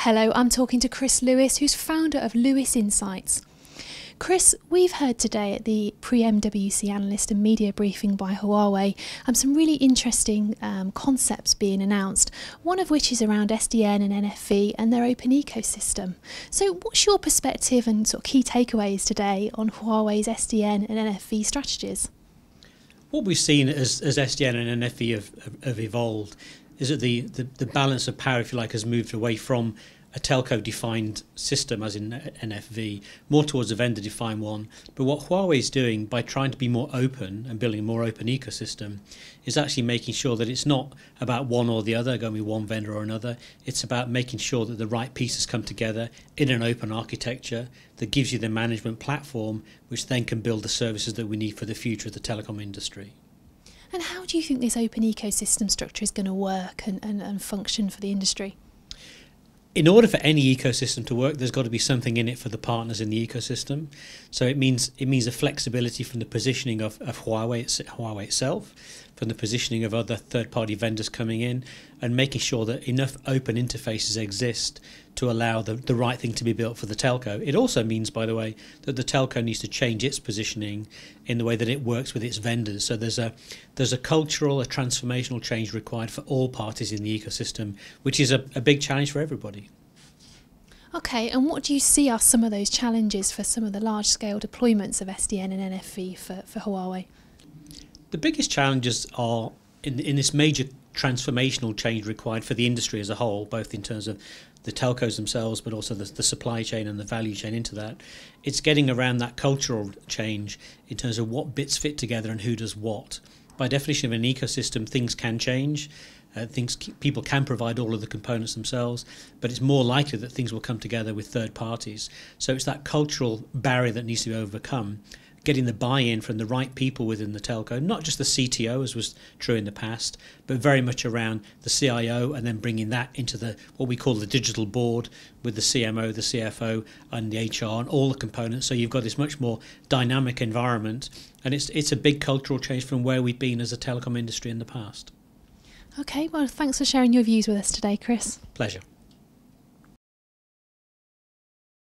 Hello, I'm talking to Chris Lewis, who's founder of Lewis Insights. Chris, we've heard today at the pre-MWC Analyst and Media Briefing by Huawei some really interesting concepts being announced, one of which is around SDN and NFV and their open ecosystem. So what's your perspective and sort of key takeaways today on Huawei's SDN and NFV strategies? What we've seen as SDN and NFV have evolved is that the balance of power, if you like, has moved away from a telco-defined system, as in NFV, more towards a vendor-defined one. But what Huawei is doing by trying to be more open and building a more open ecosystem is actually making sure that it's not about one or the other, going with one vendor or another. It's about making sure that the right pieces come together in an open architecture that gives you the management platform, which then can build the services that we need for the future of the telecom industry. And how do you think this open ecosystem structure is going to work and function for the industry? In order for any ecosystem to work, there's got to be something in it for the partners in the ecosystem. So it means a flexibility from the positioning of Huawei itself, from the positioning of other third-party vendors coming in, and making sure that enough open interfaces exist to allow the right thing to be built for the telco. It also means, by the way, that the telco needs to change its positioning in the way that it works with its vendors. So there's a cultural, a transformational change required for all parties in the ecosystem, which is a big challenge for everybody. Okay, and what do you see are some of those challenges for some of the large-scale deployments of SDN and NFV for Huawei? The biggest challenges are in this major transformational change required for the industry as a whole, both in terms of the telcos themselves, but also the supply chain and the value chain into that. It's getting around that cultural change in terms of what bits fit together and who does what. By definition of an ecosystem, things can change. People can provide all of the components themselves, but it's more likely that things will come together with third parties. So it's that cultural barrier that needs to be overcome, getting the buy-in from the right people within the telco, not just the CTO, as was true in the past, but very much around the CIO, and then bringing that into what we call the digital board with the CMO, the CFO, and the HR, and all the components. So you've got this much more dynamic environment, and it's a big cultural change from where we've been as a telecom industry in the past. Okay, well, thanks for sharing your views with us today, Chris. Pleasure.